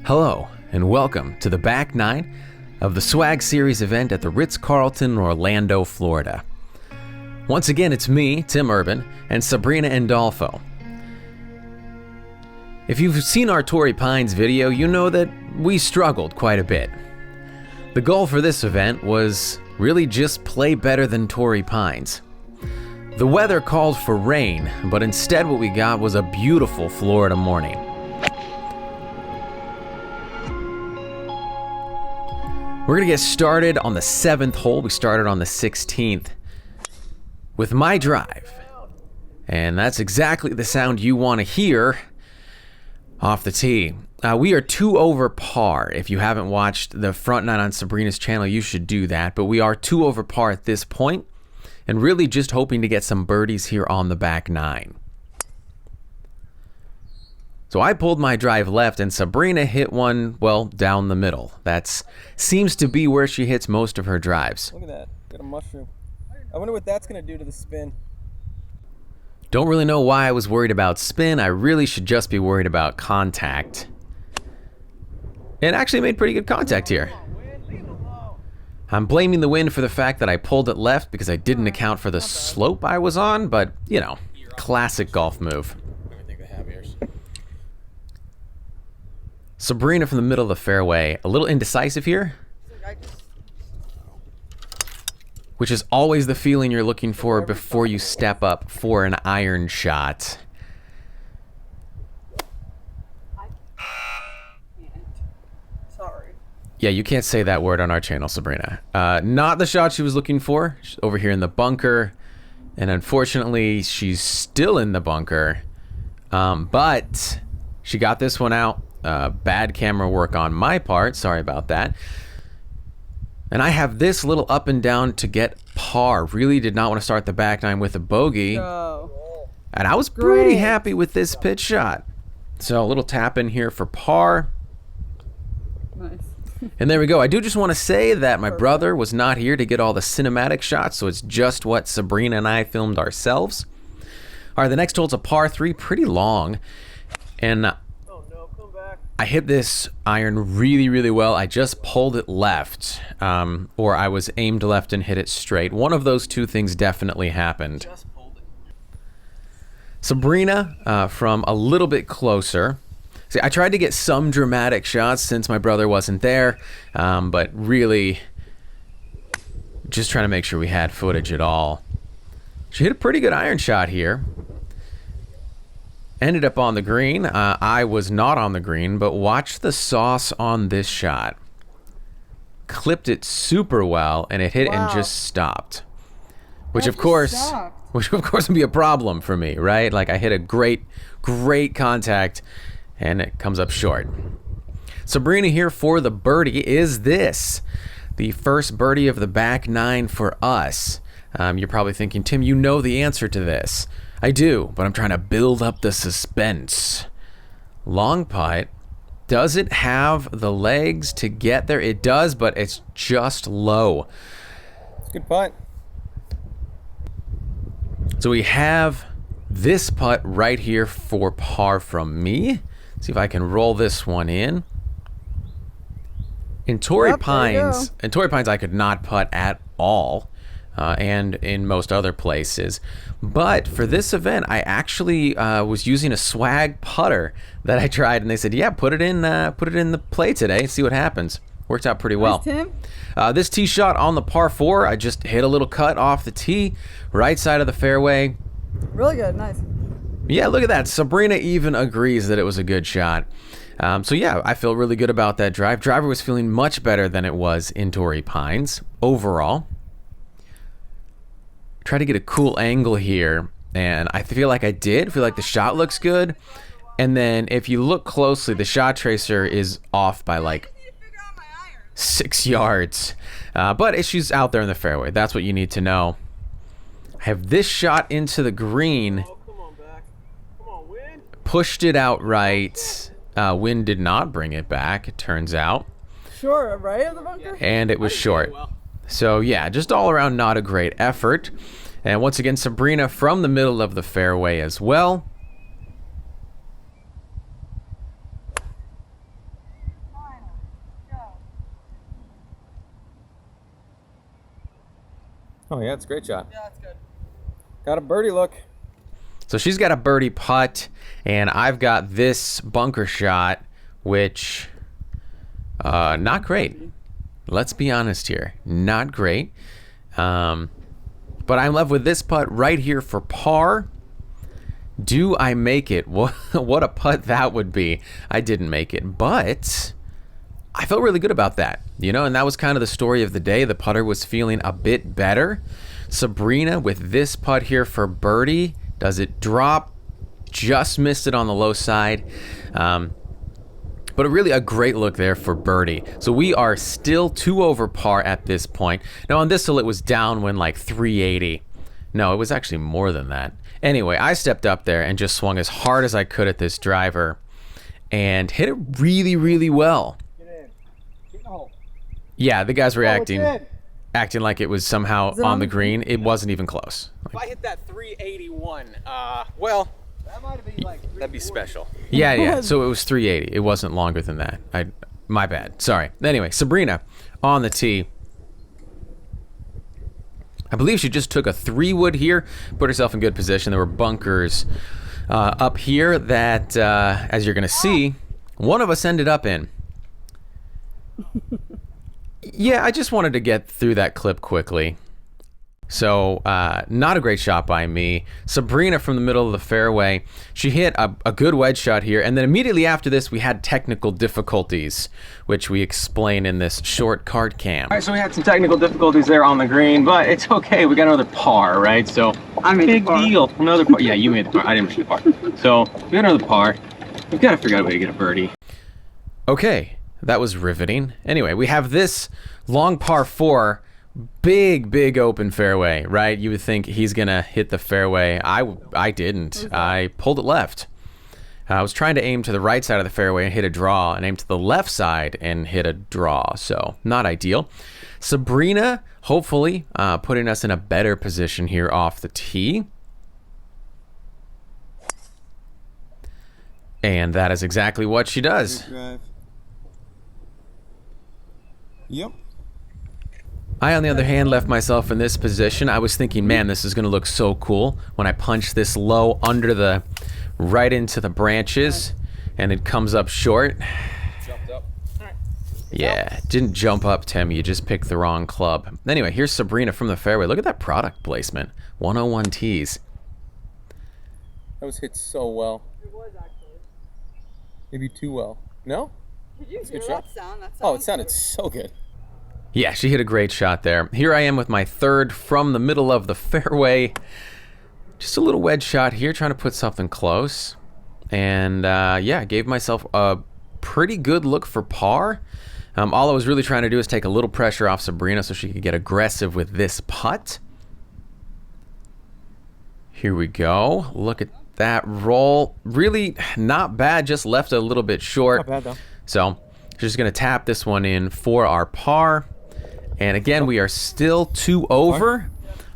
Hello, and welcome to the back nine of the Swag Series event at the Ritz-Carlton, Orlando, Florida. Once again, it's me, Tim Urban, and Sabrina Andolfo. If you've seen our Torrey Pines video, you know that we struggled quite a bit. The goal for this event was really just play better than Torrey Pines. The weather called for rain, but instead what we got was a beautiful Florida morning. We're gonna get started on the 7th hole. We started on the 16th with my drive. And that's exactly the sound you want to hear off the tee. We are 2 over par. If you haven't watched the front nine on Sabrina's channel, you should do that. But we are 2 over par at this point, and really just hoping to get some birdies here on the back nine. So I pulled my drive left, and Sabrina hit one, well, down the middle. That seems to be where she hits most of her drives. Look at that, got a mushroom. I wonder what that's gonna do to the spin. Don't really know why I was worried about spin. I really should just be worried about contact. It actually made pretty good contact here. I'm blaming the wind for the fact that I pulled it left because I didn't account for the slope I was on, but, you know, classic golf move. I think they have ears. Sabrina from the middle of the fairway, a little indecisive here, which is always the feeling you're looking for before you step up for an iron shot. Sorry. Yeah, you can't say that word on our channel, Sabrina. Not the shot she was looking for. She's over here in the bunker, and unfortunately, she's still in the bunker. But she got this one out. Bad camera work on my part. Sorry about that. And I have this little up and down to get par. Really did not want to start the back nine with a bogey. And I was pretty happy with this pitch shot. So a little tap in here for par. Nice. And there we go. I do just want to say that my brother was not here to get all the cinematic shots, so it's just what Sabrina and I filmed ourselves. All right, the next hole's a par 3, pretty long. And I hit this iron really, really well. I just pulled it left, or I was aimed left and hit it straight. One of those two things definitely happened. Sabrina from a little bit closer. See, I tried to get some dramatic shots since my brother wasn't there, but really just trying to make sure we had footage at all. She hit a pretty good iron shot here. Ended up on the green. I was not on the green, but watch the sauce on this shot. Clipped it super well, and it hit and just stopped. Which of course would be a problem for me, right? Like I hit a great contact, and it comes up short. Sabrina here for the birdie. Is this the first birdie of the back nine for us? You're probably thinking, Tim, you know the answer to this. I do, but I'm trying to build up the suspense. Long putt. Does it have the legs to get there? It does, but it's just low. It's a good putt. So we have this putt right here for par from me. See if I can roll this one in. In Torrey Pines, I could not putt at all. And in most other places. But for this event, I actually was using a swag putter that I tried, and they said, yeah, put it in the play today, see what happens. Worked out pretty well. Nice, Tim. This tee shot on the par 4, I just hit a little cut off the tee, right side of the fairway. Really good, nice. Yeah, look at that. Sabrina even agrees that it was a good shot. So yeah, I feel really good about that drive. Driver was feeling much better than it was in Torrey Pines overall. Try to get a cool angle here, and I feel like I did. I feel like the shot looks good, and then if you look closely, the shot tracer is off by like 6 yards, but she's out there in the fairway. That's what you need to know. I have this shot into the green. Come on back. Come on, wind. Pushed it out right. Wind did not bring it back, it turns out. Short, right of the bunker? And it was short. So yeah, just all around not a great effort. And once again, Sabrina from the middle of the fairway as well. Oh yeah, it's a great shot. Yeah, that's good. Got a birdie look. So she's got a birdie putt, and I've got this bunker shot, which, not great. Let's be honest here. Not great. But I'm left with this putt right here for par. Do I make it? What a putt that would be. I didn't make it, but I felt really good about that, you know, and that was kind of the story of the day. The putter was feeling a bit better. Sabrina with this putt here for birdie. Does it drop? Just missed it on the low side. But really a great look there for birdie. So we are still 2 over par at this point. Now on this hill it was downwind like 380. No, it was actually more than that. Anyway, I stepped up there and just swung as hard as I could at this driver and hit it really, really well. Get in. Get in the hole. Yeah, the guys were Oh, it's acting like it was somehow it on the green. It wasn't even close. If I hit that 381, well, that might have been like that'd be special. Yeah. So it was 380. It wasn't longer than that. My bad. Sorry. Anyway, Sabrina on the tee. I believe she just took a 3-wood here, put herself in good position. There were bunkers up here that, as you're going to see, one of us ended up in. Yeah, I just wanted to get through that clip quickly. So, not a great shot by me. Sabrina from the middle of the fairway. She hit a good wedge shot here, and then immediately after this, we had technical difficulties, which we explain in this short card cam. All right, so we had some technical difficulties there on the green, but it's okay. We got another par, right? So I made big the par. deal. Another par. Yeah, you made the par. I didn't make the par. So we got another par. We've got to figure out a way to get a birdie. Okay, that was riveting. Anyway, we have this long par 4. Big open fairway, right? You would think he's gonna hit the fairway. I didn't. I pulled it left. I was trying to aim to the right side of the fairway and hit a draw, and aim to the left side and hit a draw. So not ideal. Sabrina, hopefully, putting us in a better position here off the tee. And that is exactly what she does. Yep. I, on the other hand, left myself in this position. I was thinking, man, this is going to look so cool when I punch this low under the, right into the branches, and it comes up short. Jumped up. Yeah, didn't jump up, Tim. You just picked the wrong club. Anyway, here's Sabrina from the fairway. Look at that product placement. 101 tees. That was hit so well. It was actually. Maybe too well. No? Did you hear good shot. that sound? That Oh, it sounded sounded so good. Yeah, she hit a great shot there. Here I am with my third from the middle of the fairway. Just a little wedge shot here, trying to put something close. And yeah, gave myself a pretty good look for par. All I was really trying to do is take a little pressure off Sabrina so she could get aggressive with this putt. Here we go. Look at that roll. Really not bad, just left a little bit short. Not bad though. So just going to tap this one in for our par. And again, we are still 2 over,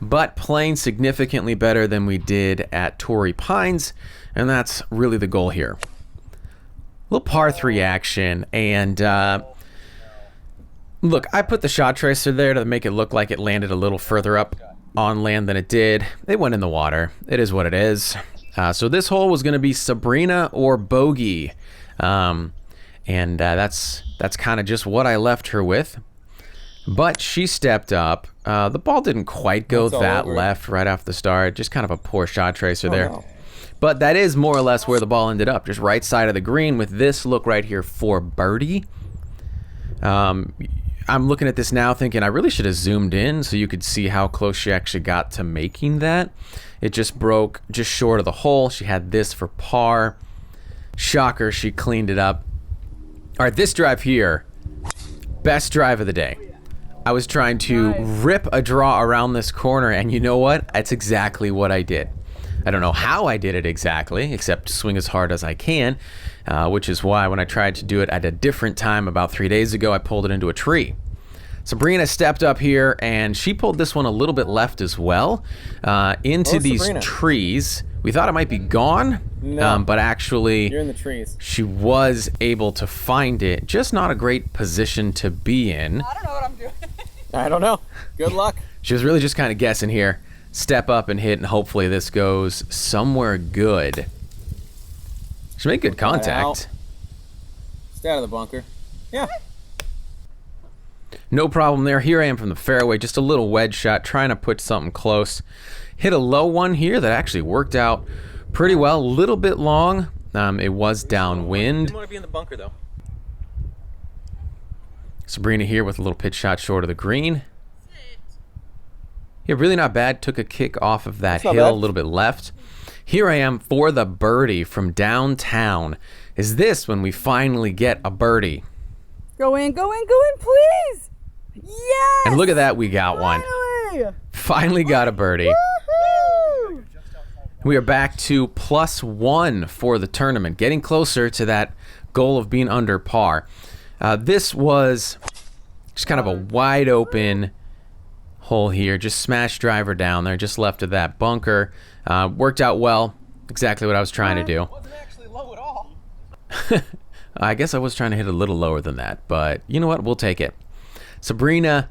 but playing significantly better than we did at Torrey Pines. And that's really the goal here. Little par 3 action. And look, I put the shot tracer there to make it look like it landed a little further up on land than it did. It went in the water. It is what it is. So this hole was going to be Sabrina or bogey. And that's kind of just what I left her with. But she stepped up. The ball didn't quite go that left right off the start. Just kind of a poor shot tracer there. No. But that is more or less where the ball ended up. Just right side of the green with this look right here for birdie. I'm looking at this now thinking I really should have zoomed in so you could see how close she actually got to making that. It just broke just short of the hole. She had this for par. Shocker, she cleaned it up. All right, this drive here, best drive of the day. I was trying to rip a draw around this corner, and you know what? That's exactly what I did. I don't know how I did it exactly, except swing as hard as I can, which is why when I tried to do it at a different time about 3 days ago, I pulled it into a tree. Sabrina stepped up here, and she pulled this one a little bit left as well, into these Sabrina. trees. We thought it might be gone, No. but actually You're in the trees. she was able to find it. Just not a great position to be in. I don't know what I'm doing. I don't know. Good luck. She was really just kind of guessing here. Step up and hit, and hopefully this goes somewhere good. She made good contact. Stay out of the bunker. Yeah. No problem there. Here I am from the fairway. Just a little wedge shot, trying to put something close. Hit a low one here that actually worked out pretty well. A little bit long. It was downwind. You want to be in the bunker, though. Sabrina here with a little pitch shot short of the green. Yeah, really not bad. Took a kick off of that hill, a little bit left. Here I am for the birdie from downtown. Is this when we finally get a birdie? Go in, please! Yes! And look at that, we got one. Finally got a birdie. Woohoo! We are back to +1 for the tournament, getting closer to that goal of being under par. This was just kind of a wide open hole here. Just smash driver down there, just left of that bunker. Worked out well. Exactly what I was trying to do. It wasn't actually low at all. I guess I was trying to hit a little lower than that, but you know what? We'll take it. Sabrina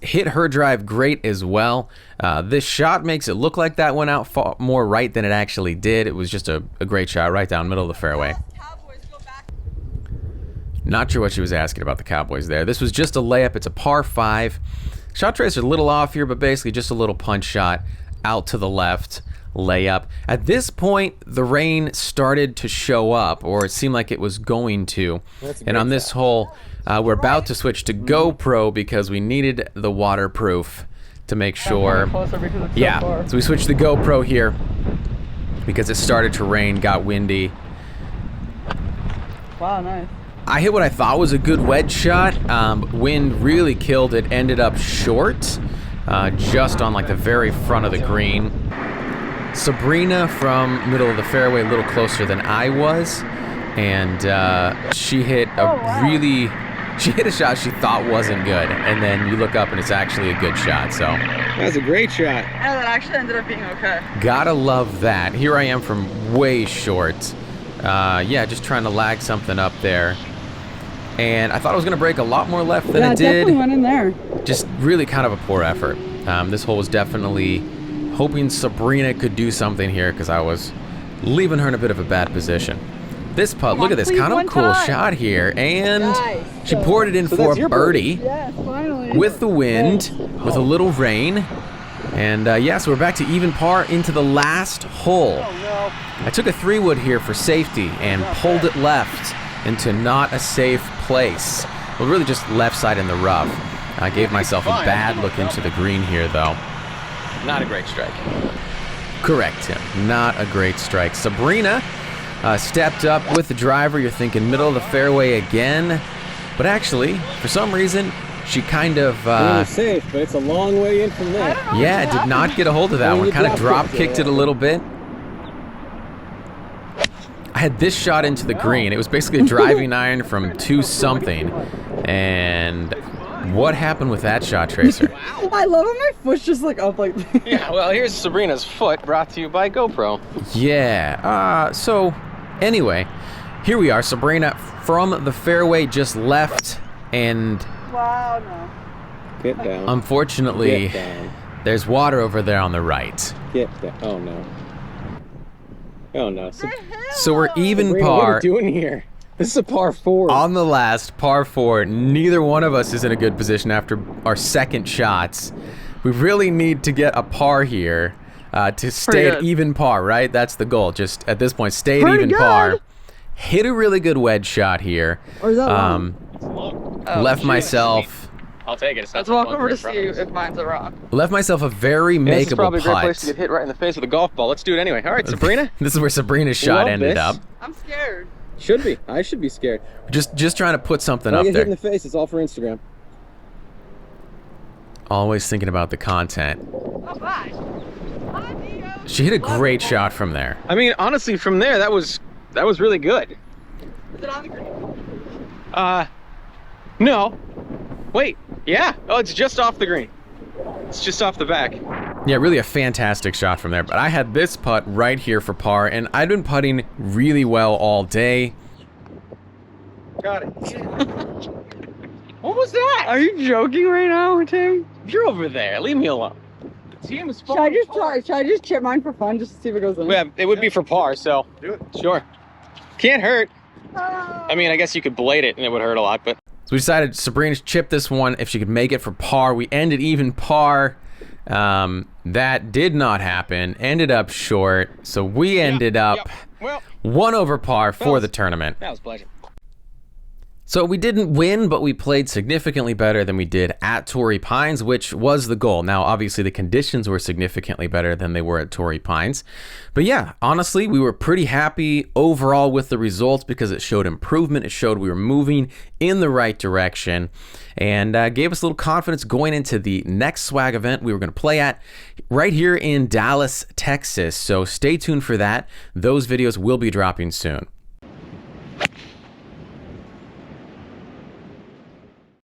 hit her drive great as well. This shot makes it look like that went out far more right than it actually did. It was just a great shot right down middle of the fairway. Not sure what she was asking about the Cowboys there. This was just a layup. It's a par 5. Shot tracer a little off here, but basically just a little punch shot out to the left. Layup. At this point, the rain started to show up, or it seemed like it was going to. And on this hole, we're about to switch to GoPro because we needed the waterproof to make sure. Yeah, so we switched to GoPro here because it started to rain, got windy. Wow, nice. I hit what I thought was a good wedge shot. Wind really killed it. Ended up short, just on like the very front of the green. Sabrina from middle of the fairway, a little closer than I was, and she hit she hit a shot she thought wasn't good, and then you look up and it's actually a good shot. So That's a great shot. Yeah, that actually ended up being okay. gotta love that. Here I am from way short. Yeah, just trying to lag something up there. And I thought it was gonna break a lot more left than it did. Yeah, definitely went in there. Just really kind of a poor effort. This hole was definitely hoping Sabrina could do something here because I was leaving her in a bit of a bad position. This putt, look at this, kind of a cool shot here, and she poured it in for a birdie. Yes, finally. With the wind, with a little rain, and yeah, so we're back to even par into the last hole. I took a 3-wood here for safety and pulled it left into not a safe place. Well, really just left side in the rough. I gave myself a bad look into the green here, though. Not a great strike. Correct, Tim. Not a great strike. Sabrina stepped up with the driver. You're thinking middle of the fairway again. But actually, for some reason, she kind of... safe, but it's a long way in from there. Yeah, did not get a hold of that one. Kind of drop-kicked it a little bit. I had this shot into the green. It was basically a driving iron from 2-something. And... what happened with that shot tracer? I love how my foot's just like up like Yeah, well, here's Sabrina's foot, brought to you by GoPro. Yeah, so anyway, here we are. Sabrina from the fairway just left, and wow, no. Get down. unfortunately, Get down. there's water over there on the right. Get down. Oh, no. Oh, no. So we're even Sabrina, par. what are you doing here? This is a par 4. On the last par 4, neither one of us is in a good position after our second shots. We really need to get a par here to stay at even par, right? That's the goal. Just at this point, stay at even par. Hit a really good wedge shot here. Or is that long? Left myself. I'll take it. Let's walk over to see if mine's a rock. Left myself a very makeable This is probably a great place to putt. get hit right in the face with a golf ball. Let's do it anyway. All right, Sabrina. This is where Sabrina's shot Love ended this. up. I'm scared. Should be. I should be scared. Just trying to put something Don't up get hit in there. the face. It's all for Instagram. Always thinking about the content. Oh, bye. She hit a great shot from there. I mean, honestly, from there, that was really good. Is it on the green? No. Wait. Yeah. Oh, it's just off the green. It's just off the back. Yeah, really a fantastic shot from there. But I had this putt right here for par, and I'd been putting really well all day. Got it. What was that? Are you joking right now, Tim? You're over there. Leave me alone. The team is Should I just try? Should I just chip mine for fun, just to see if it goes in? Yeah, it would be for par, so. Do it. Sure. Can't hurt. I mean, I guess you could blade it and it would hurt a lot, but. So we decided Sabrina to chip this one if she could make it for par. We ended even par. That did not happen. Ended up short. So we ended up Well, 1 over par for the tournament. that was a pleasure. So we didn't win, but we played significantly better than we did at Torrey Pines, which was the goal. Now, obviously, the conditions were significantly better than they were at Torrey Pines. But yeah, honestly, we were pretty happy overall with the results because it showed improvement. It showed we were moving in the right direction and gave us a little confidence going into the next swag event we were going to play at right here in Dallas, Texas. So stay tuned for that. Those videos will be dropping soon.